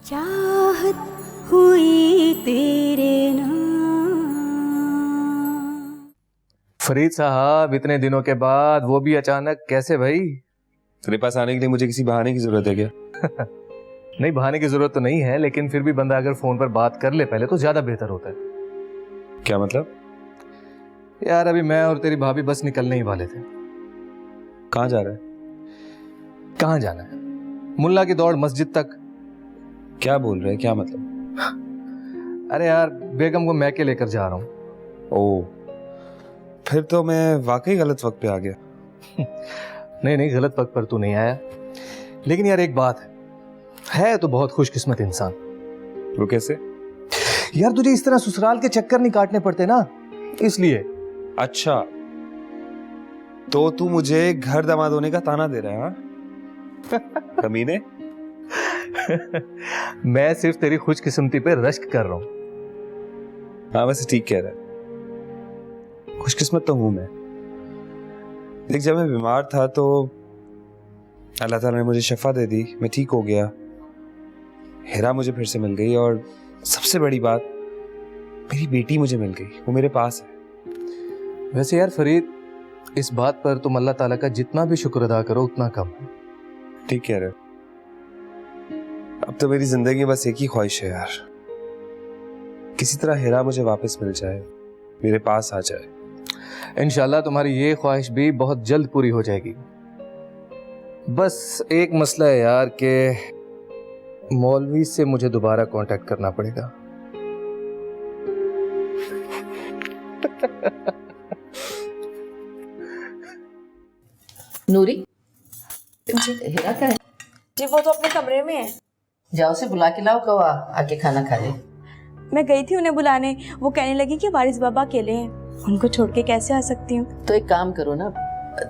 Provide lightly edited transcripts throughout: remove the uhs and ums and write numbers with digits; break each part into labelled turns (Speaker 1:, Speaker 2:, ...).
Speaker 1: चाहत हुई तेरे नाम।
Speaker 2: फरीद साहब, इतने दिनों के बाद, वो भी अचानक, कैसे भाई?
Speaker 3: तेरे पास आने के लिए मुझे किसी बहाने की जरूरत है क्या?
Speaker 2: नहीं, बहाने की जरूरत तो नहीं है, लेकिन फिर भी बंदा अगर फोन पर बात कर ले पहले तो ज्यादा बेहतर होता है।
Speaker 3: क्या मतलब?
Speaker 2: यार अभी मैं और तेरी भाभी बस निकलने ही वाले थे।
Speaker 3: कहाँ जा रहा है?
Speaker 2: कहाँ जाना है? मुल्ला की दौड़ मस्जिद तक।
Speaker 3: क्या बोल रहे हैं, क्या मतलब?
Speaker 2: अरे यार, बेगम को मैके लेकर जा रहा हूँ।
Speaker 3: ओह, फिर तो मैं वाकई गलत वक्त पे आ गया।
Speaker 2: नहीं नहीं, गलत वक्त पर तू नहीं आया, लेकिन यार एक बात है तो बहुत खुशकिस्मत इंसान।
Speaker 3: वो कैसे?
Speaker 2: यार तुझे इस तरह ससुराल के चक्कर नहीं काटने पड़ते ना, इसलिए।
Speaker 3: अच्छा, तो तू मुझे घर दामाद होने का ताना दे रहा है? हाँ कमीने।
Speaker 2: मैं सिर्फ तेरी खुशकिस्मती पे रश्क कर रहा हूँ।
Speaker 3: हाँ वैसे ठीक कह रहा है, खुशकिस्मत तो हूं मैं। देख, जब मैं बीमार था तो अल्लाह ताला ने मुझे शफा दे दी, मैं ठीक हो गया। हिरा मुझे फिर से मिल गई, और सबसे बड़ी बात, मेरी बेटी मुझे मिल गई, वो मेरे पास है।
Speaker 2: वैसे यार फरीद, इस बात पर तुम अल्लाह ताला का जितना भी शुक्र अदा करो उतना कम है।
Speaker 3: ठीक कह रहे हो। अब तो मेरी जिंदगी बस एक ही ख्वाहिश है यार, किसी तरह हिरा मुझे वापस मिल जाए, मेरे पास आ जाए।
Speaker 2: इंशाल्लाह तुम्हारी ये ख्वाहिश भी बहुत जल्द पूरी हो जाएगी। बस एक मसला है यार कि मौलवी से मुझे दोबारा कांटेक्ट करना पड़ेगा।
Speaker 4: नूरी जी, हिरा क्या है?
Speaker 5: जी वो तो अपने कमरे में है।
Speaker 4: जाओ से बुला के लाओ, कवा आके खाना खा ले।
Speaker 5: मैं गई थी उन्हें बुलाने, वो कहने लगी कि वारिस बाबा अकेले हैं, उनको छोड़ के कैसे आ सकती हूँ।
Speaker 4: तो एक काम करो ना,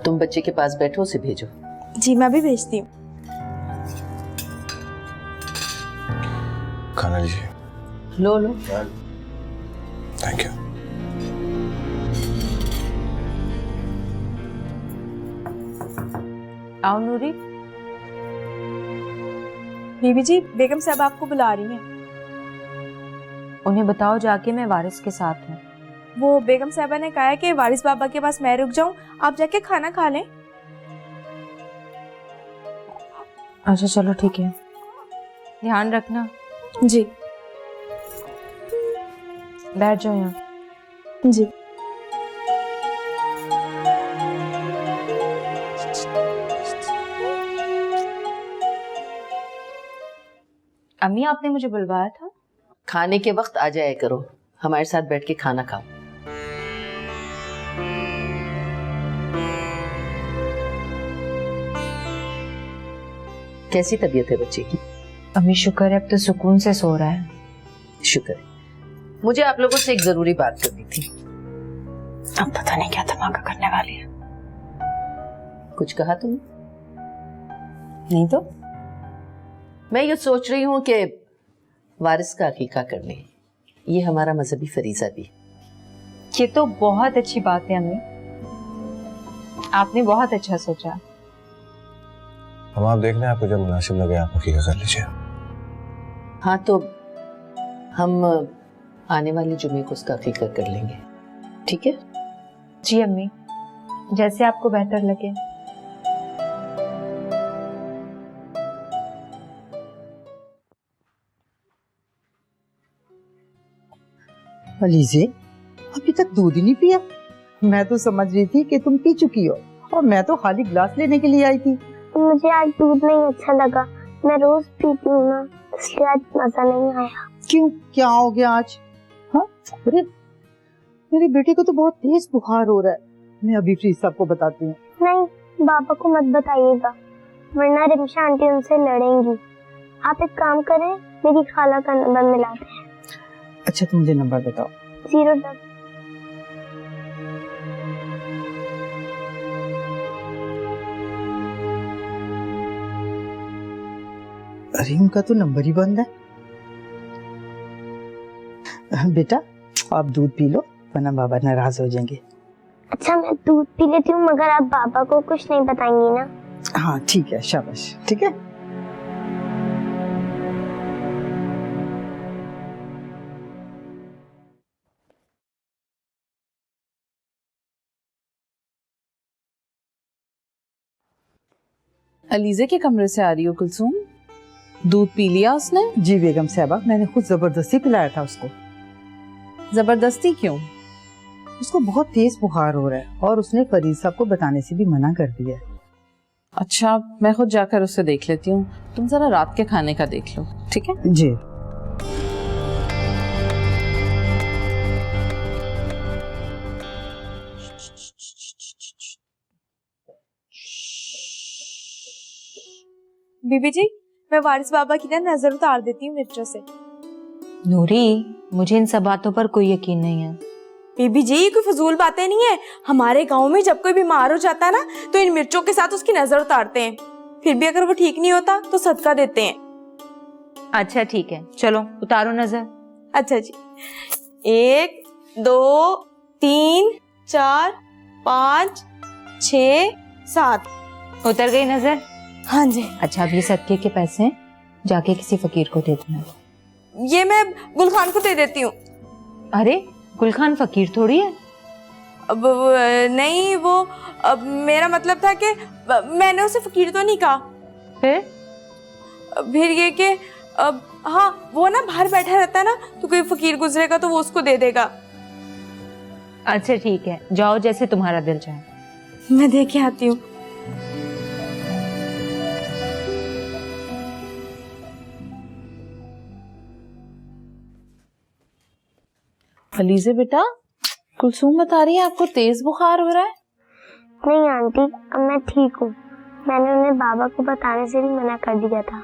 Speaker 4: तुम बच्चे के पास बैठो, उसे भेजो।
Speaker 5: जी मैं भी भेजती हूँ।
Speaker 3: खाना लीजिए।
Speaker 4: लो लो।
Speaker 3: Thank you.
Speaker 5: आओ नूरी। बीबी जी, बेगम साहब आपको बुला रही हैं।
Speaker 6: उन्हें बताओ जाके मैं वारिस के साथ हूँ।
Speaker 5: वो बेगम साहबा ने कहा है कि वारिस बाबा के पास मैं रुक जाऊं, आप जाके खाना खा लें।
Speaker 6: अच्छा चलो ठीक है, ध्यान रखना।
Speaker 5: जी।
Speaker 6: बैठ जाओ यहाँ।
Speaker 5: जी।
Speaker 6: अम्मी आपने मुझे बुलवाया था?
Speaker 4: खाने के वक्त आ जाया करो, हमारे साथ बैठ के खाना खाओ। कैसी तबीयत है बच्चे की?
Speaker 6: अम्मी शुक्र है, अब तो सुकून से सो रहा है।
Speaker 4: शुक्र है। मुझे आप लोगों से एक जरूरी बात करनी थी।
Speaker 6: अब पता नहीं क्या धमाका करने वाली है।
Speaker 4: कुछ कहा तुमने?
Speaker 6: नहीं तो।
Speaker 4: मैं ये सोच रही हूँ कि वारिस का अकीका कर लें, ये हमारा मजहबी फरीजा भी है।
Speaker 6: ये तो बहुत अच्छी बात है अम्मी, आपने बहुत अच्छा सोचा।
Speaker 3: हम आप देख लें, आपको जब मुनासिब लगे आप अकीका कर लीजिए।
Speaker 4: हाँ तो हम आने वाले जुमे को उसका अकीका कर लेंगे, ठीक है?
Speaker 6: जी अम्मी, जैसे आपको बेहतर लगे।
Speaker 7: अलीज़े, अभी तक दूध ही नहीं पिया। मैं तो समझ रही थी कि तुम पी चुकी हो, और मैं तो खाली गिलास लेने के लिए आई थी।
Speaker 8: मुझे आज दूध नहीं अच्छा लगा, मैं रोज पीती हूँ ना, इसलिए आज मजा नहीं आया।
Speaker 7: क्यों, क्या हो गया आज? हाँ, अरे मेरी बेटी को तो बहुत तेज बुखार हो रहा है। मैं अभी फ्रीज साहब को बताती हूँ।
Speaker 8: नहीं, बाबा को मत बताइएगा, वरना रिमशा आंटी उनसे लड़ेंगी। आप एक काम करें, मेरी खाला का नंबर मिला दें।
Speaker 7: अच्छा, तुम मुझे नंबर बताओ।
Speaker 8: 0
Speaker 7: अरे उनका तो नंबर ही बंद है। बेटा आप दूध पी लो, वरना बाबा नाराज हो जाएंगे।
Speaker 8: अच्छा मैं दूध पी लेती हूँ, मगर आप बाबा को कुछ नहीं बताएंगी ना?
Speaker 7: हाँ ठीक है, शाबाश, ठीक है।
Speaker 9: अलीजे के कमरे से आ रही हो कुलसूम? दूध पी लिया उसने?
Speaker 7: जी बेगम साहबा, मैंने खुद जबरदस्ती पिलाया था उसको।
Speaker 9: जबरदस्ती क्यों?
Speaker 7: उसको बहुत तेज बुखार हो रहा है और उसने फरीद साहब को बताने से भी मना कर दिया है।
Speaker 9: अच्छा, मैं खुद जाकर उससे देख लेती हूँ। तुम जरा रात के खाने का देख लो, ठीक है?
Speaker 7: जी।
Speaker 5: बीबी जी, मैं वारिस बाबा की ना नजर उतार देती हूँ मिर्चों से।
Speaker 1: नूरी, मुझे इन सब बातों पर कोई यकीन नहीं है।
Speaker 5: बीबी जी, कोई फजूल बातें नहीं है। हमारे गांव में जब कोई बीमार हो जाता है ना, तो इन मिर्चों के साथ उसकी नजर उतारते हैं। फिर भी अगर वो ठीक नहीं होता तो सदका देते हैं।
Speaker 1: अच्छा ठीक है, चलो उतारो नजर।
Speaker 5: अच्छा जी। 1 2 3 4 5 6 7
Speaker 1: उतर गई नजर?
Speaker 5: हाँ जी।
Speaker 1: अच्छा, अब ये सदके के पैसे जाके किसी फकीर को दे देना।
Speaker 5: ये मैं गुलखान को दे देती हूँ।
Speaker 1: अरे, गुलखान फकीर थोड़ी है।
Speaker 5: अब नहीं, वो अब मेरा मतलब था कि मैंने उसे फकीर तो नहीं कहा। फिर ये कि अब हाँ, वो ना बाहर बैठा रहता है ना, तो कोई फकीर गुजरेगा तो वो उसको दे देगा।
Speaker 1: अच्छा ठीक है, जाओ जैसे तुम्हारा दिल चाहे।
Speaker 5: मैं दे के आती हूँ।
Speaker 9: अलीजे बेटा, कुलसूम बता रही है आपको तेज बुखार हो रहा है।
Speaker 8: नहीं आंटी, अब मैं ठीक हूँ। मैंने उन्हें बाबा को बताने से भी मना कर दिया था।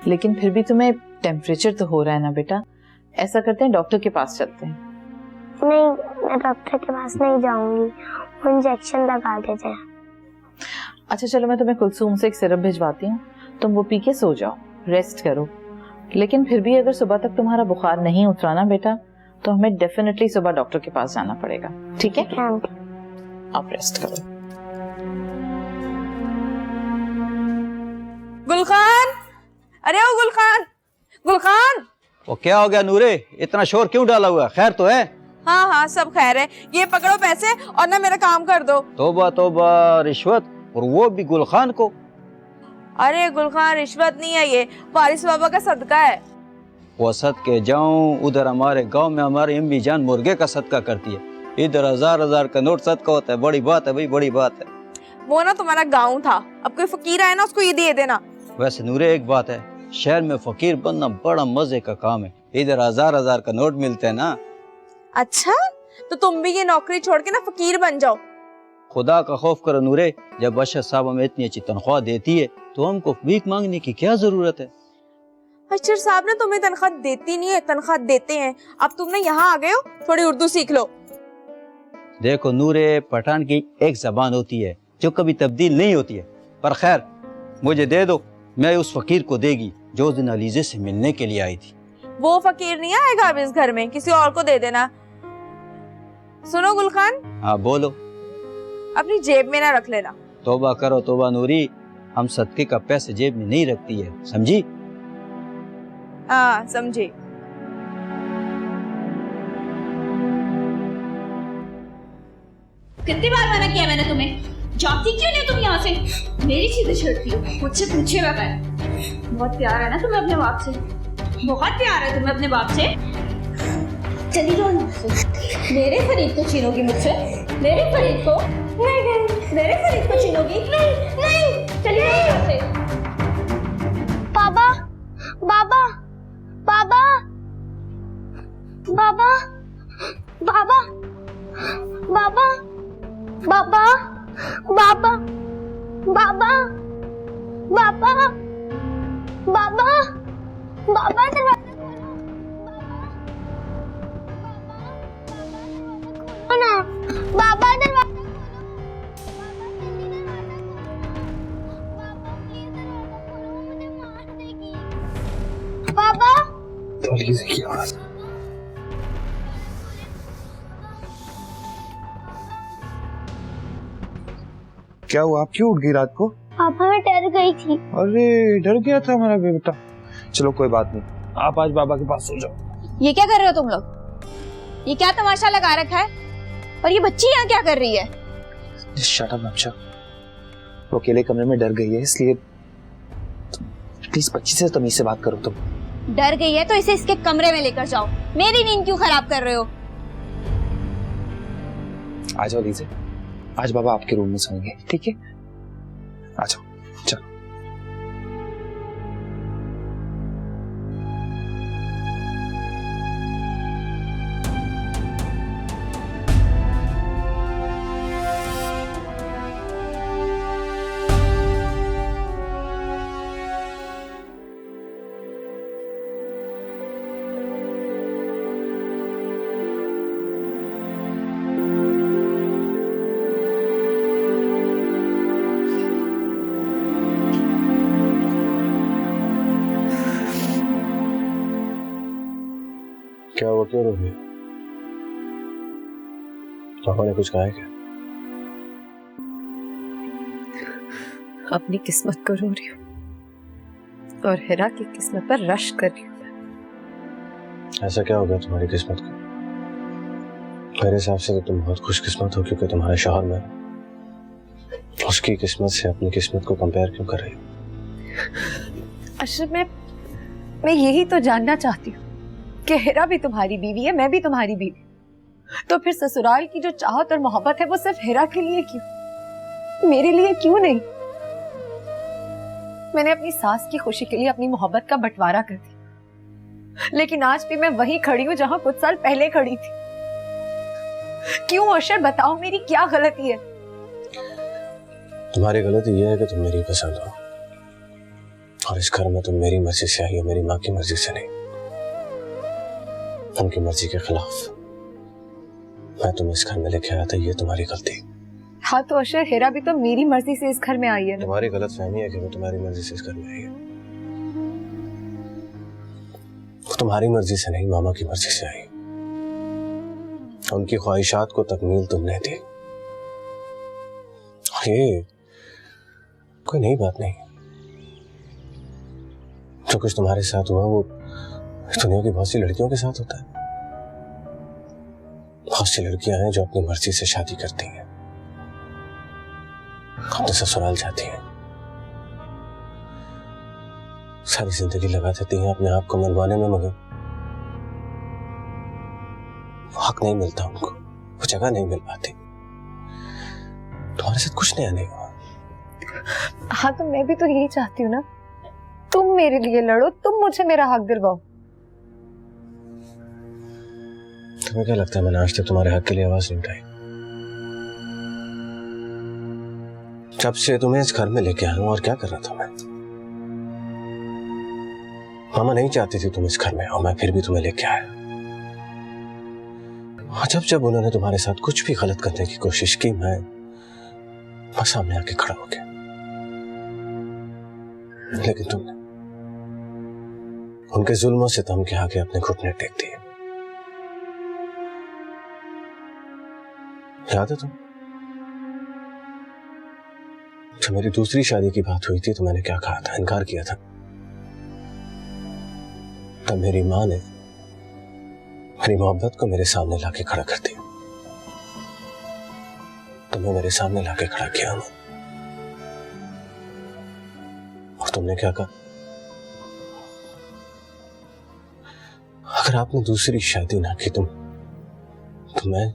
Speaker 9: लेकिन फिर भी तुम्हें टेम्परेचर तो हो रहा है ना बेटा। ऐसा करते हैं, डॉक्टर के पास चलते हैं।
Speaker 8: नहीं, मैं डॉक्टर के पास नहीं जाऊंगी, वो इंजेक्शन लगा देते हैं।
Speaker 9: अच्छा चलो, मैं तुम्हें कुलसूम से एक सिरप भिजवाती हूँ, तुम वो पी के सो जाओ, रेस्ट करो। लेकिन फिर भी अगर सुबह तक तुम्हारा बुखार नहीं उतरा ना बेटा, तो हमें डेफिनेटली सुबह डॉक्टर के पास जाना पड़ेगा, ठीक है? आप रेस्ट करो।
Speaker 5: गुलखान, अरे ओ गुलखान, गुलखान।
Speaker 10: वो क्या हो गया नूरे, इतना शोर क्यों डाला हुआ? खैर तो है?
Speaker 5: हाँ हाँ, सब खैर है। ये पकड़ो पैसे और ना मेरा काम कर दो।
Speaker 10: तौबा तौबा, रिश्वत, और वो भी गुलखान को?
Speaker 5: अरे गुलखान, रिश्वत नहीं है, ये वारिस बाबा का सदका है।
Speaker 10: वो सदके जाऊं, उधर हमारे गांव में हमारी अम्मी जान मुर्गे का सदका करती है, इधर 1000 का नोट सदका होता है। बड़ी बात है भाई, बड़ी बात है।
Speaker 5: वो ना तुम्हारा गांव था, अब कोई फकीर आए ना, उसको ये दे देना।
Speaker 10: वैसे नूरे एक बात है, शहर में फकीर बनना बड़ा मजे का काम है। इधर 1000 का नोट मिलते हैं ना। अच्छा, तो तुम भी ये नौकरी छोड़ के ना फकीर बन जाओ। खुदा का खौफ करो नूरे, जब अशर साहब हमें इतनी अच्छी तनख्वाह देती है तो हमको भीख मांगने की क्या जरूरत है?
Speaker 5: अशर साहब ने तुम्हें तनख्वाह देती नहीं है, तनख्वाह देते हैं। अब तुमने यहाँ आ गए हो, थोड़ी उर्दू सीख लो।
Speaker 10: देखो नूरे, पठान की एक जबान होती है जो कभी तब्दील नहीं होती है। पर खैर, मुझे दे दो, मैं उस फकीर को देगी जो उस दिन अलीजे से मिलने के लिए आई थी।
Speaker 5: वो फकीर नहीं आएगा अब इस घर में, किसी और को दे देना। सुनो गुलखान।
Speaker 10: हाँ बोलो।
Speaker 5: अपनी जेब में ना रख लेना।
Speaker 10: तौबा करो तौबा नूरी, हम सदके का पैसे जेब में नहीं रखती है, समझी?
Speaker 5: हाँ समझे।
Speaker 11: कितनी बार मना किया मैंने तुम्हें? जाती क्यों नहीं तुम यहाँ से? मेरी चीजें छेड़ती हो, मुझसे पूछे बगैर। बहुत प्यार है ना तुम्हें अपने बाप से? बहुत प्यार है तुम्हें अपने बाप से? चली जाओ यहाँ से। मेरे फरीद को छीनोगी मुझसे? मेरे फरीद को? नहीं नहीं, मेरे फरीद को छीनोगी? नहीं नहीं, चली जाओ यहाँ से।
Speaker 8: पापा, बाबा, बाबा, बाबा, बाबा, बाबा, बाबा, बाबा, बाबा, बाबा, बाबा, बाबा, दरवाजा खोलो ना। बाबा दरवाजा खोलो। बाबा,
Speaker 3: अलीजे की आवाज। क्या हुआ, आप क्यों उठ गई रात को?
Speaker 8: पापा मैं डर गई थी।
Speaker 3: अरे डर गया था हमारा बेटा। चलो कोई बात नहीं, आप आज बाबा के पास सो जाओ।
Speaker 11: ये क्या कर रहे हो तुम लोग? ये क्या तमाशा लगा रखा है? और ये बच्ची यहाँ क्या कर रही है?
Speaker 3: शट अप बच्चा।
Speaker 12: वो अकेले कमरे में डर गई है, इसलिए प्लीज बच्ची से तमीज से बात करो तुम।
Speaker 11: डर गई है तो इसे इसके कमरे में लेकर जाओ, मेरी नींद क्यों खराब कर रहे हो?
Speaker 12: आ जाओ लीजिए, आज बाबा आपके रूम में सोएंगे, ठीक है? आ जाओ, चलो।
Speaker 13: क्या हुआ, क्यों रो रही हो? पापा ने कुछ कहा है क्या?
Speaker 14: अपनी किस्मत को रो रही हूँ और हिरा की किस्मत पर रश कर रही हूँ।
Speaker 13: ऐसा क्या हो गया तुम्हारी किस्मत को? मेरे हिसाब से तो तुम बहुत खुशकिस्मत हो क्योंकि तुम्हारे शौहर में, उसकी किस्मत से अपनी किस्मत को कंपेयर क्यों कर रही हो?
Speaker 14: अशरफ, मैं यही तो जानना चाहती हूँ कि हिरा भी तुम्हारी बीवी है, मैं भी तुम्हारी बीवी, तो फिर ससुराल की जो चाहत और मोहब्बत है वो सिर्फ हिरा के लिए क्यों, मेरे लिए क्यों नहीं? मैंने अपनी सास की खुशी के लिए अपनी मोहब्बत का बंटवारा कर दिया, लेकिन आज भी मैं वहीं खड़ी हूँ जहां कुछ साल पहले खड़ी थी। क्यों अशर, बताओ मेरी क्या गलती है?
Speaker 13: तुम्हारी गलती यह है कि तुम मेरी पसंद हो और इस घर में तुम मेरी मर्जी से आई हो, मेरी माँ की मर्जी से नहीं, उनकी मर्जी के खिलाफ। मैं तुम्हें इस घर में लेके आया था, ये तुम्हारी गलती।
Speaker 14: हाँ तो अशर, हिरा भी तो मेरी मर्जी से इस घर में आई है ना।
Speaker 13: तुम्हारी गलतफहमी है कि वो तुम्हारी मर्जी से इस घर में आई है। वो तुम्हारी मर्जी से नहीं, मामा की मर्जी से आई। उनकी ख्वाहिशात को तकमील तुमने दी। ये कोई नई बात नहीं। जो कुछ तुम्हारे साथ हुआ वो दुनिया की बहुत सी लड़कियों के साथ होता है। बहुत सी लड़कियां हैं जो अपनी मर्जी से शादी करती हैं, अपने ससुराल जाती हैं, सारी जिंदगी लगा देती हैं अपने आप को मनवाने में, मगर हक नहीं मिलता उनको, वो जगह नहीं मिल पाती। तुम्हारे साथ कुछ नया नहीं हुआ।
Speaker 14: हाँ तो मैं भी तो यही चाहती हूँ ना, तुम मेरे लिए लड़ो, तुम मुझे मेरा हक दिलवाओ।
Speaker 13: तुम्हें क्या लगता है मैंने आज तक तुम्हारे हक के लिए आवाज नहीं उठाई? जब से तुम्हें इस घर में लेके आया हूं, और क्या कर रहा था मैं? मामा नहीं चाहती थी तुम इस घर में आओ, मैं फिर भी तुम्हें लेके आया। और जब जब उन्होंने तुम्हारे साथ कुछ भी गलत करने की कोशिश की, मैं सामने आके खड़ा हो गया, लेकिन तुमने उनके जुल्मों से थम के आके अपने घुटने टेक दिए। याद है तुम जब मेरी दूसरी शादी की बात हुई थी तो मैंने क्या कहा था, इनकार किया था। तब मेरी माँ ने मेरी मोहब्बत को मेरे सामने लाके खड़ा कर दिया। तुमने मेरे सामने लाके खड़ा किया ना, और तुमने क्या कहा? अगर आपने दूसरी शादी ना की तो मैं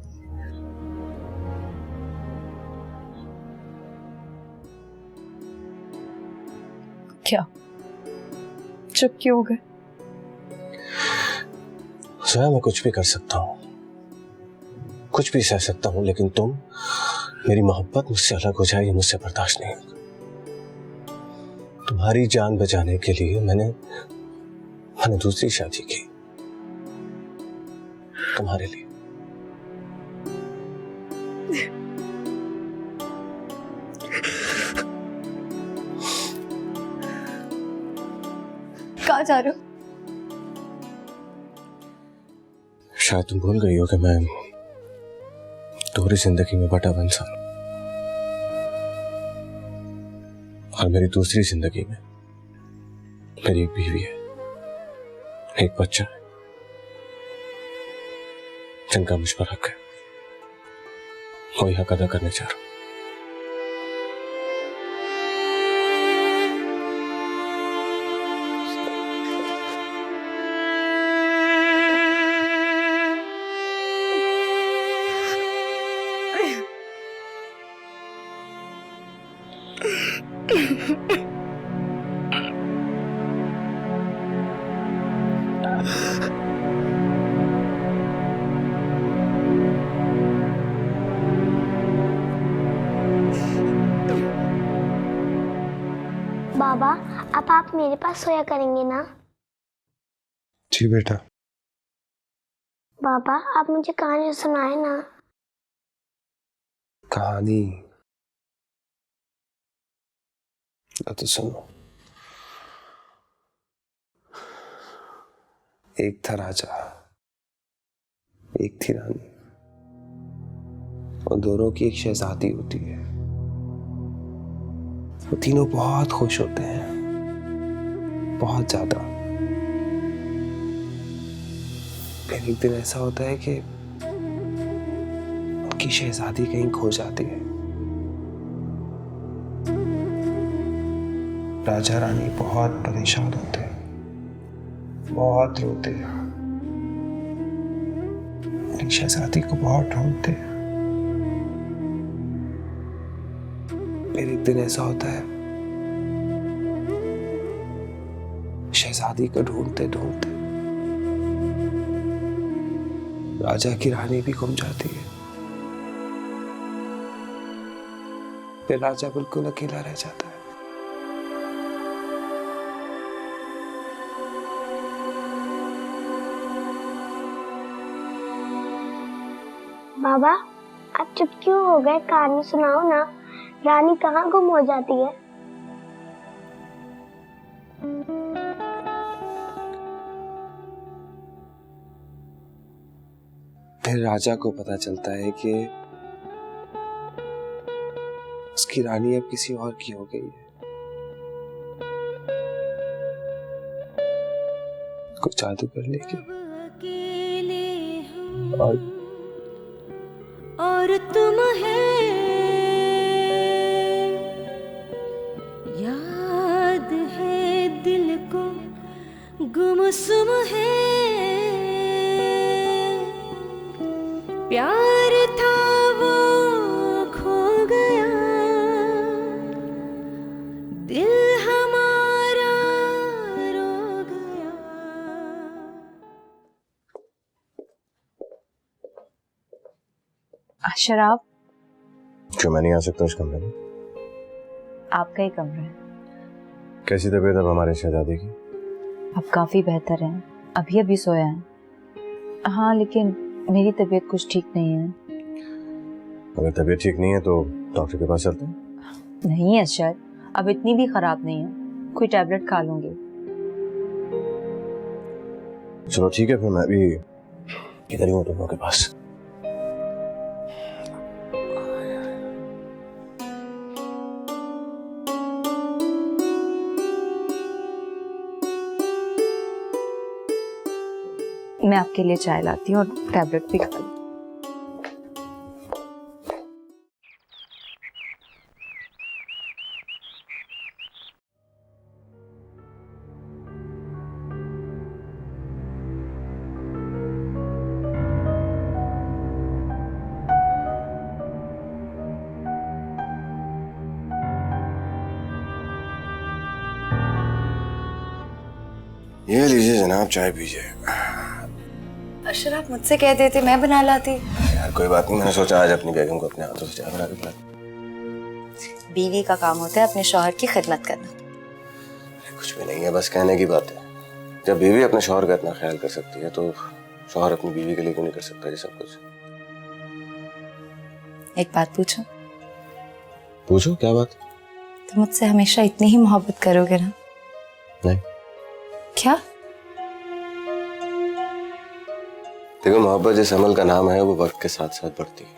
Speaker 14: क्या चुप क्यों हो गए?
Speaker 13: स्वयं मैं कुछ भी कर सकता हूं, कुछ भी सह सकता हूं, लेकिन तुम, मेरी मोहब्बत मुझसे अलग हो जाए ये मुझसे बर्दाश्त नहीं होगा। तुम्हारी जान बचाने के लिए मैंने दूसरी शादी की, तुम्हारे लिए।
Speaker 14: कहाँ जा रहे हो?
Speaker 13: शायद तुम भूल गई हो कि मैं तुम्हारी जिंदगी में बटा बन सा, और मेरी दूसरी जिंदगी में मेरी एक बीवी है, एक बच्चा है, जिनका मुझ पर हक है। वही हक अदा करने जा रहा हूं।
Speaker 8: बाबा, अब आप मेरे पास सोया करेंगे ना?
Speaker 3: जी बेटा।
Speaker 8: बाबा, आप मुझे कहानी सुनाए ना।
Speaker 3: कहानी तो सुनो। एक था राजा, एक थी रानी, और दोनों की एक शहजादी होती है। वो तीनों बहुत खुश होते हैं, बहुत ज्यादा। फिर एक दिन ऐसा होता है कि उनकी शहजादी कहीं खो जाती है। राजा रानी बहुत परेशान होते हैं, बहुत रोते हैं, अपनी शहजादी को बहुत ढूंढते हैं। फिर एक दिन ऐसा होता है, शहजादी को ढूंढते ढूंढते राजा की रानी भी गुम जाती है। फिर राजा बिल्कुल अकेला रह जाता है।
Speaker 8: बाबा, आप चुप क्यों हो गए? कहानी सुनाओ ना। रानी कहाँ गुम हो जाती है?
Speaker 3: फिर राजा को पता चलता है कि उसकी रानी अब किसी और की हो गई है। कुछ जादू कर लेगी
Speaker 15: और तुम है, याद है दिल को गुमसुम है, प्यार था वो खो गया, दिल हमारा रो गया।
Speaker 1: शराब
Speaker 13: क्यों मैं नहीं आ सकता उस कमरे में?
Speaker 1: आपका ही कमरा है।
Speaker 13: कैसी तबीयत अब हमारे शहजादी की?
Speaker 1: अब काफी बेहतर है, अभी अभी सोया है। हाँ, लेकिन मेरी तबीयत कुछ ठीक नहीं है।
Speaker 13: अगर तबीयत ठीक नहीं है तो डॉक्टर के पास चलते हैं।
Speaker 1: नहीं अशर, अब इतनी भी खराब नहीं है, कोई टैबलेट खा लूंगी।
Speaker 13: चलो ठीक है, फिर मैं भी इधर ही हूँ तुम लोगों के पास।
Speaker 1: मैं आपके लिए चाय लाती हूँ और टैबलेट भी खा लूँ।
Speaker 13: ये लीजिए जनाब, चाय पीजिए।
Speaker 14: अशर, आप मुझसे कह देते, मैं बना लाती।
Speaker 13: यार कोई बात नहीं, मैंने सोचा आज अपनी बेगम को अपने हाथों से चाय बना के पिला।
Speaker 14: बीवी का काम होता है अपने शौहर की खिदमत करना।
Speaker 13: कुछ भी नहीं है, बस कहने की बात है। जब बीवी अपने शौहर का इतना ख्याल कर सकती है तो शौहर अपनी बीवी के लिए क्यों नहीं कर सकता ये सब कुछ?
Speaker 14: एक बात पूछूं?
Speaker 13: पूछो, क्या बात?
Speaker 14: तुम मुझसे हमेशा इतनी ही मोहब्बत करोगे ना?
Speaker 13: नहीं।
Speaker 14: क्या?
Speaker 13: देखो, मोहब्बत जिस अमल का नाम है वो वक्त के साथ साथ बढ़ती है।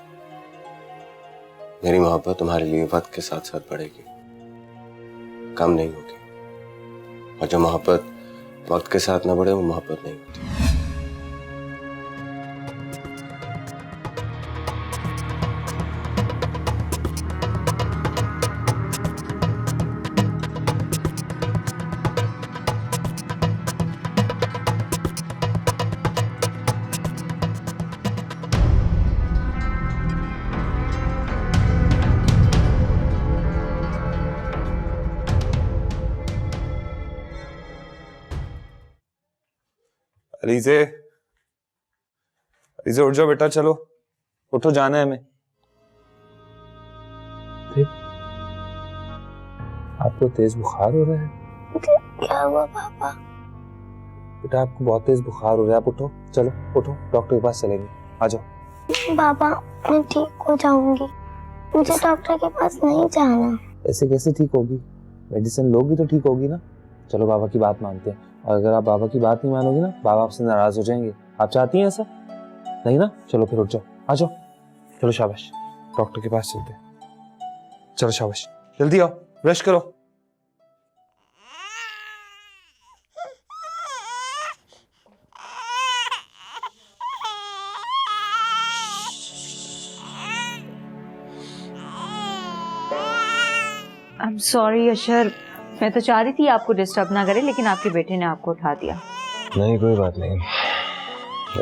Speaker 13: मेरी मोहब्बत तुम्हारे लिए वक्त के साथ साथ बढ़ेगी, कम नहीं होगी। और जो मोहब्बत वक्त के साथ ना बढ़े वो मोहब्बत नहीं होती।
Speaker 3: अलीज़े, अलीज़े उठ जाओ बेटा, चलो उठो, जाना है हमें। आपको तेज बुखार हो रहा है?
Speaker 8: क्या हुआ पापा?
Speaker 3: बेटा आपको बहुत तेज बुखार हो रहा है, आप उठो, चलो उठो, डॉक्टर के पास चलेंगे, आ जाओ।
Speaker 8: पापा मैं ठीक हो जाऊंगी, मुझे डॉक्टर के पास नहीं जाना।
Speaker 3: ऐसे कैसे ठीक होगी? मेडिसिन लोगी तो ठीक होगी ना। चलो बाबा की बात मानते हैं, और अगर आप बाबा की बात नहीं मानोगी ना, बाबा आपसे नाराज हो जाएंगे। आप चाहती हैं ऐसा? नहीं ना? चलो फिर उठ जाओ, आ जाओ, चलो शाबाश, डॉक्टर के पास चलते हैं। चलो शाबाश, जल्दी आओ, ब्रश करो।
Speaker 1: I'm sorry अशर, मैं तो चाह रही थी आपको डिस्टर्ब ना करे, लेकिन आपके बेटे ने आपको उठा दिया।
Speaker 13: नहीं कोई बात नहीं,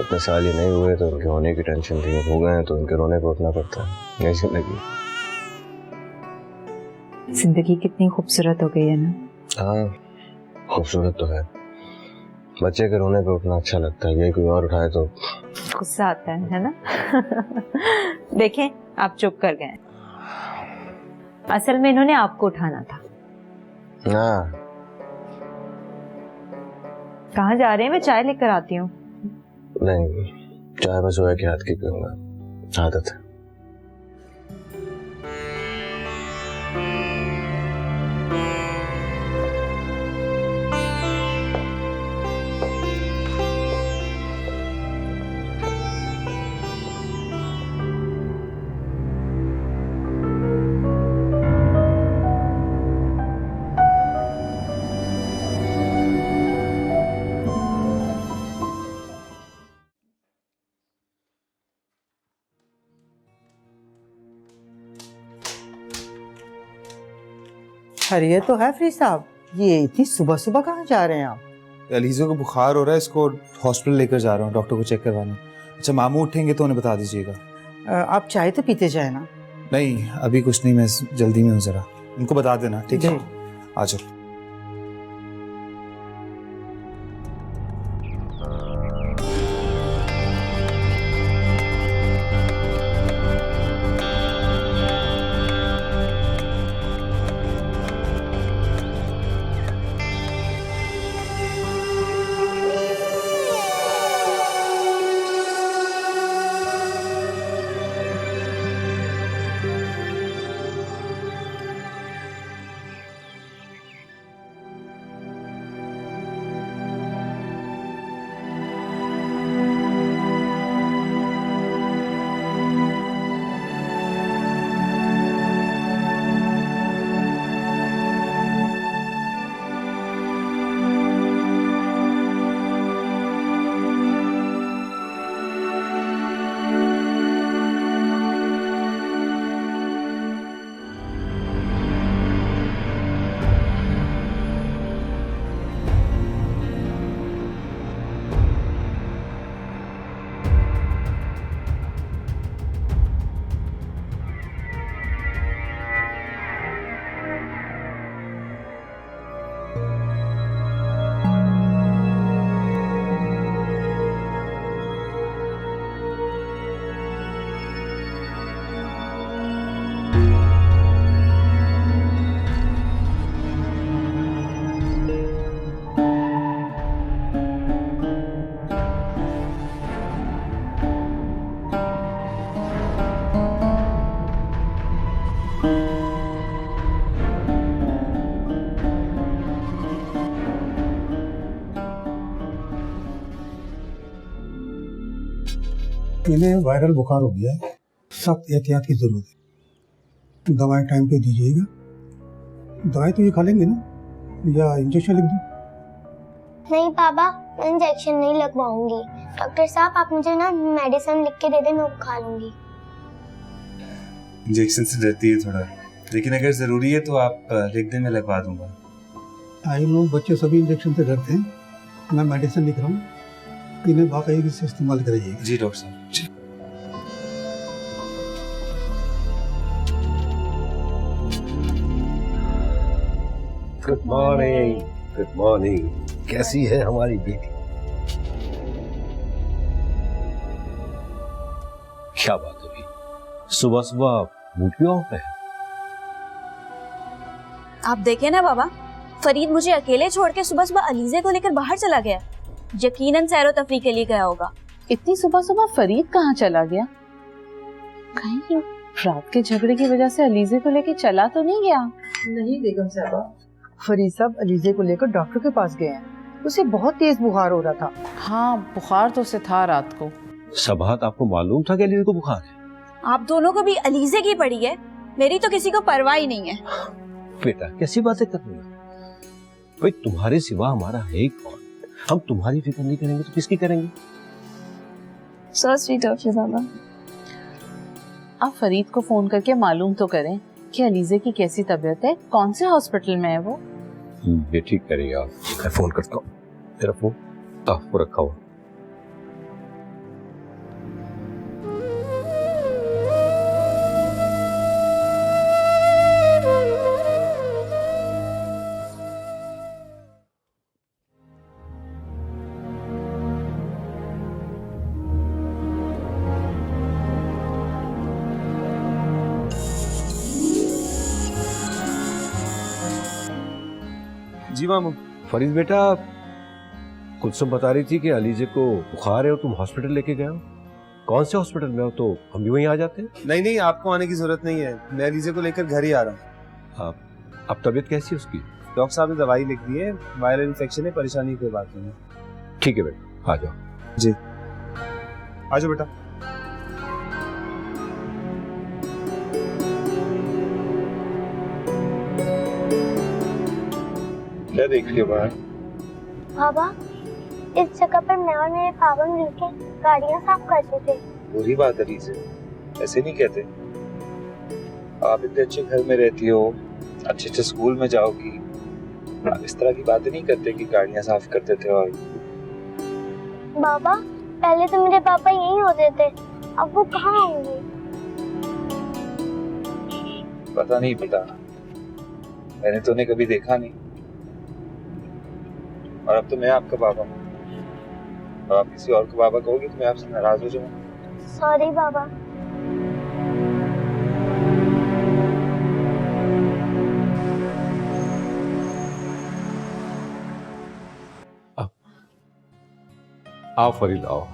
Speaker 13: इतने साल ही नहीं हुए तो उनके होने की टेंशन थी, हो गए हैं तो उनके रोने को उठना पड़ता है, यही जिंदगी।
Speaker 1: जिंदगी कितनी खूबसूरत हो गई है ना।
Speaker 13: हाँ खूबसूरत तो है, बच्चे के रोने पे उठना अच्छा लगता है, यही कोई और उठाए तो
Speaker 1: गुस्सा आता है ना। देखें आप चुप कर गए, असल में इन्होंने आपको उठाना था।
Speaker 13: हाँ
Speaker 1: कहाँ जा रहे हैं? मैं चाय लेकर आती हूँ।
Speaker 13: नहीं, चाय बस हुआ के हाथ की पीऊंगा, आदत है।
Speaker 7: खैरियत तो है फ्री साहब, ये इतनी सुबह सुबह कहाँ जा रहे हैं आप?
Speaker 3: अलीज़े को बुखार हो रहा है, इसको हॉस्पिटल लेकर जा रहा हूँ डॉक्टर को चेक करवाने। अच्छा मामू उठेंगे तो उन्हें बता दीजिएगा।
Speaker 7: आप चाय तो पीते जाए ना।
Speaker 3: नहीं अभी कुछ नहीं, मैं जल्दी में हूँ, जरा उनको बता देना, ठीक है? आ जाओ।
Speaker 16: इन्हें वायरल बुखार हो गया है, सख्त एहतियात की जरूरत है। दवाएं टाइम पे दीजिएगा। दवाई तो ये खा लेंगे ना, या इंजेक्शन लिख दूं?
Speaker 8: नहीं पापा, मैं इंजेक्शन नहीं लगवाऊंगी। डॉक्टर साहब आप मुझे ना मेडिसिन लिख के दे दें, मैं वो खा लूंगी।
Speaker 3: इंजेक्शन से डरती है थोड़ा, लेकिन अगर जरूरी है तो आप लिख दें, मैं लगवा दूंगा।
Speaker 16: आई नो बच्चे सभी इंजेक्शन से डरते हैं, मैं मेडिसिन लिख रहा हूँ, इन्हें बाकायदगी से इस्तेमाल करिए।
Speaker 3: जी डॉक्टर साहब।
Speaker 13: Good morning, good morning. कैसी है हमारी बेटी? क्या बात है भाई, सुबह सुबह मूड भी ऑफ है।
Speaker 11: आप देखे ना बाबा, फरीद मुझे अकेले छोड़ के सुबह सुबह अलीजे को लेकर बाहर चला गया। यकीनन सैरो तफरी के लिए गया होगा।
Speaker 9: इतनी सुबह सुबह फरीद कहाँ चला गया? कहीं रात के झगड़े की वजह से अलीजे को लेके चला तो नहीं गया?
Speaker 7: नहीं बेगम साहबा, फरीद साहब अलीजे को लेकर डॉक्टर के पास गए हैं। उसे बहुत तेज बुखार हो रहा था।
Speaker 9: हाँ, बुखार तो उसे था रात को।
Speaker 13: सबात, आपको मालूम था कि अलीजे को बुखार है?
Speaker 11: आप दोनों को भी अलीजे की पड़ी है, मेरी तो किसी को परवाह ही नहीं है।
Speaker 13: बेटा कैसी बातें कर रही हो भाई, तुम्हारे सिवा हमारा है कौन? हम तुम्हारी फिक्र नहीं करेंगे तो किसकी करेंगे?
Speaker 11: सो स्वीट ऑफ यू बाबा।
Speaker 9: आप फरीद को फोन करके मालूम तो करें कि अलीजे की कैसी तबीयत है, कौन से हॉस्पिटल में है वो।
Speaker 13: ये ठीक करेगा, मैं फोन करता हूँ। तेरा फोन वो रखा हुआ।
Speaker 3: जी मामू।
Speaker 13: फरीद बेटा, कुलसुम बता रही थी कि अलीजे को बुखार है और तुम हॉस्पिटल लेके गए हो। कौन से हॉस्पिटल में हो? तो हम भी वहीं आ जाते हैं।
Speaker 3: नहीं नहीं, आपको आने की जरूरत नहीं है, मैं अलीजे को लेकर घर ही आ रहा हूँ।
Speaker 13: अब तबीयत कैसी है उसकी?
Speaker 3: डॉक्टर साहब ने दवाई लिख दी है, वायरल इन्फेक्शन है, परेशानी कोई बात नहीं है।
Speaker 13: ठीक है बेटा, आ जाओ।
Speaker 3: जी आ जाओ बेटा।
Speaker 12: क्या देख रही हो बाहर?
Speaker 8: बाबा, इस जगह पर मैं और मेरे पापा मिलकर गाड़ियाँ साफ करते थे।
Speaker 12: बुरी बात है रीज़े, ऐसे नहीं कहते। आप इतने अच्छे घर में रहती हो, अच्छे अच्छे स्कूल में जाओगी, आप इस तरह की बातें नहीं करते कि गाड़ियाँ साफ करते थे। और
Speaker 8: बाबा, पहले तो मेरे पापा यही होते थे, अब वो कहाँ होंगे?
Speaker 12: पता नहीं पता, मैंने तो उन्हें कभी देखा नहीं। और अब तो मैं आपका बाबा हूँ, और आप किसी और को बाबा कहोगे तो मैं आपसे नाराज हो जाऊंगा।
Speaker 8: सॉरी बाबा।
Speaker 13: आओ फरीद आओ।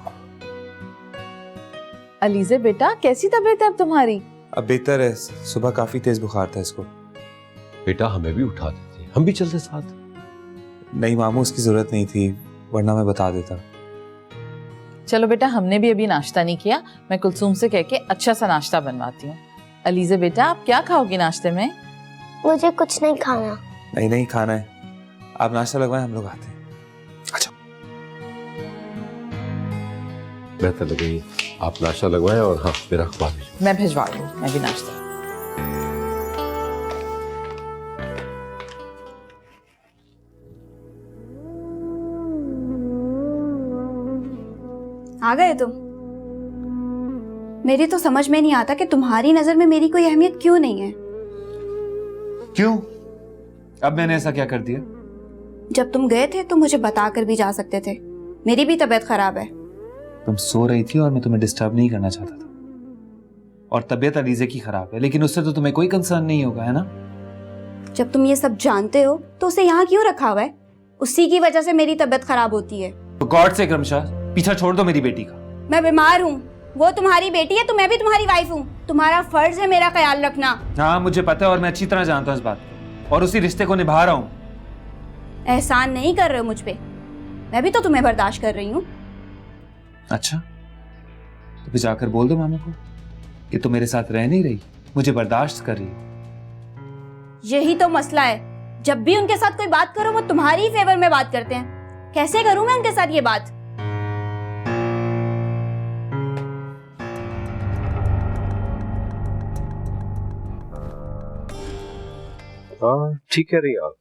Speaker 9: अलीजे बेटा, कैसी तबीयत है अब तुम्हारी?
Speaker 3: अब बेहतर है, सुबह काफी तेज बुखार था इसको।
Speaker 13: बेटा हमें भी उठा देते, हम भी चलते साथ।
Speaker 3: नहीं मामू, उसकी जरूरत नहीं थी, वरना मैं बता देता।
Speaker 9: चलो बेटा, हमने भी अभी नाश्ता नहीं किया, मैं कुलसुम से कह के अच्छा सा नाश्ता बनवाती हूँ। अलीजे बेटा, आप क्या खाओगी नाश्ते में?
Speaker 8: मुझे कुछ नहीं खाना।
Speaker 3: नहीं नहीं खाना है, आप नाश्ता लगवाएं, हम लोग आते हैं।
Speaker 13: बेहतर लगेगी आप नाश्ता लगवाएं, और हाँ मेरा अखबार भी।
Speaker 9: मैं भिजवा दूँ, मैं भी नाश्ता।
Speaker 11: आ गए तुम? मेरी तो समझ में नहीं आता कि तुम्हारी नजर में मेरी कोई अहमियत क्यों नहीं है।
Speaker 3: क्यों? अब मैंने ऐसा क्या कर दिया?
Speaker 11: जब तुम गए थे तो मुझे बता कर भी जा सकते थे। मेरी भी तबीयत खराब है।
Speaker 3: तुम सो रही थी और मैं तुम्हें डिस्टर्ब नहीं करना चाहता था। और तबीयत अलीजे की खराब है, लेकिन उससे तो तुम्हें कोई कंसर्न नहीं होगा, है ना?
Speaker 11: जब तुम ये सब जानते हो तो उसे यहाँ क्यों रखा हुआ है? उसी की वजह से मेरी तबीयत खराब होती है।
Speaker 3: तो गॉड से क्रमशः पीछा छोड़ दो मेरी बेटी का।
Speaker 11: मैं बीमार हूँ, वो तुम्हारी बेटी है तो मैं भी तुम्हारी वाइफ हूँ। तुम्हारा फर्ज है मेरा ख्याल रखना।
Speaker 3: हाँ मुझे पता है, और मैं अच्छी तरह जानता हूँ इस बात को, और उसी रिश्ते को निभा रहा हूँ।
Speaker 11: एहसान नहीं कर रहे हो मुझ पे, मैं भी तो तुम्हें बर्दाश्त कर रही हूँ।
Speaker 3: अच्छा, तो फिर जाकर बोल दो मामा को कि तुम मेरे साथ रह नहीं रही, मुझे बर्दाश्त कर रही हो।
Speaker 11: यही तो मसला है, जब भी उनके साथ कोई बात करो वो तुम्हारी ही फेवर में बात करते हैं। कैसे करूं मैं उनके साथ ये बात?
Speaker 13: हाँ ठीक कह रही हैं आप।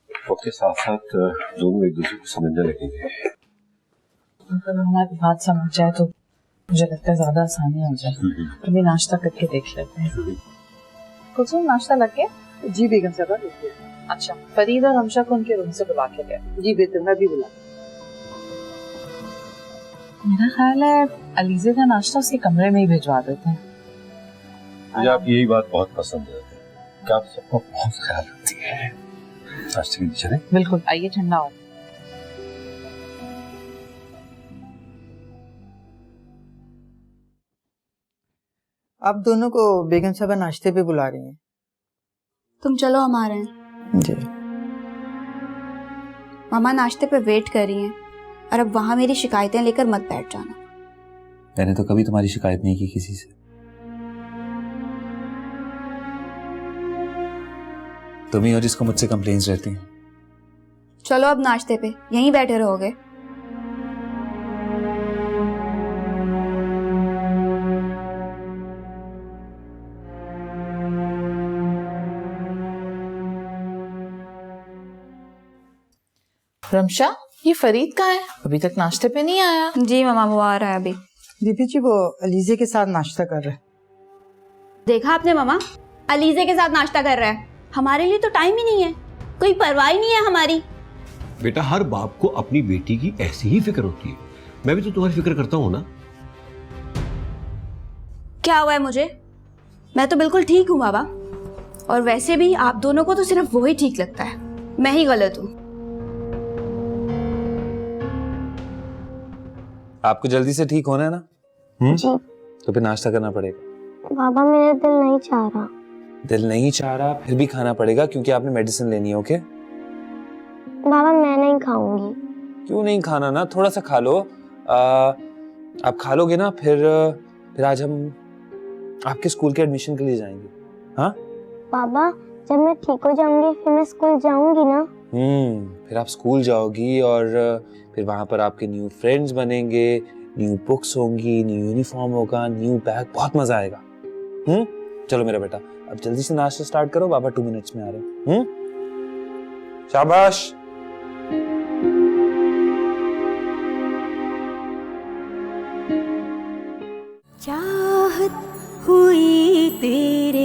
Speaker 13: वक्त के साथ साथ दोनों एक दूसरे को समझने लगेंगे।
Speaker 9: अगर हमारी बात समझ जाए तो मुझे लगता है ज्यादा आसानी हो जाए। कभी नाश्ता करके देख लेते हैं। कुलसुम, नाश्ता लग गया?
Speaker 7: जी बेगम साहबा।
Speaker 9: अच्छा, फरीद और हमशा को उनके रूम से बुला के गए?
Speaker 7: जी बेहतर, मैं भी बुला।
Speaker 9: मेरा ख्याल है अलीजे का नाश्ता उसके कमरे में ही भिजवा देते हैं।
Speaker 13: मुझे आपकी यही बात बहुत पसंद है कि आप सबका बहुत ख्याल रखती है। नाश्ते के लिए चलें?
Speaker 9: बिल्कुल, आइए ठंडा हो।
Speaker 7: आप दोनों को बेगम साहबा नाश्ते पे बुला रही हैं।
Speaker 17: तुम चलो, हम आ रहे हैं।
Speaker 7: जी।
Speaker 17: मामा नाश्ते पे वेट कर रही हैं और अब वहां मेरी शिकायतें लेकर मत बैठ जाना।
Speaker 12: मैंने तो कभी तुम्हारी शिकायत नहीं की किसी से। तुम ही हो जिसको मुझसे कंप्लेंट्स रहती हैं।
Speaker 17: चलो अब नाश्ते पे, यहीं बैठे रहोगे?
Speaker 9: रमशा, ये फरीद कहाँ है? अभी तक नाश्ते पे नहीं आया।
Speaker 17: जी मामा, वो आ रहा है अभी।
Speaker 7: दीपी जी वो अलीजे के साथ नाश्ता कर रहे हैं।
Speaker 17: देखा आपने मामा, अलीजे के साथ नाश्ता कर रहा है। हमारे लिए तो टाइम ही नहीं है, कोई परवाह ही नहीं है हमारी।
Speaker 18: बेटा, हर बाप को अपनी बेटी की ऐसी ही फिक्र होती है। मैं भी तो तुम्हारी फिक्र करता हूँ ना।
Speaker 17: क्या हुआ है मुझे? मैं तो बिल्कुल ठीक हूँ बाबा। और वैसे भी आप दोनों को तो सिर्फ वो ही ठीक लगता है, मैं ही गलत हूँ।
Speaker 12: आपको जल्दी से ठीक होना है ना? तो फिर नाश्ता करना पड़ेगा।
Speaker 8: बाबा मेरा दिल नहीं चाह रहा।
Speaker 12: दिल नहीं चाह रहा, फिर भी खाना पड़ेगा क्योंकि आपने मेडिसिन लेनी है। ओके
Speaker 8: बाबा मैं नहीं खाऊंगी।
Speaker 12: क्यों नहीं खाना ना? थोड़ा सा खा लो। आप खा लोगे ना, फिर आज हम आपके स्कूल के एडमिशन के लिए जाएंगे। हाँ
Speaker 8: बाबा जब मैं ठीक हो जाऊंगी फिर मैं स्कूल जाऊंगी ना।
Speaker 12: फिर आप स्कूल जाओगी और फिर वहां पर आपके न्यू फ्रेंड्स बनेंगे, न्यू बुक्स होंगी, न्यू यूनिफॉर्म होगा, न्यू बैग, बहुत मजा आएगा। चलो मेरा बेटा, अब जल्दी से नाश्ता स्टार्ट करो, बाबा 2 मिनट्स में आ रहे हैं। शाबाश।
Speaker 15: चाहत हुई तेरे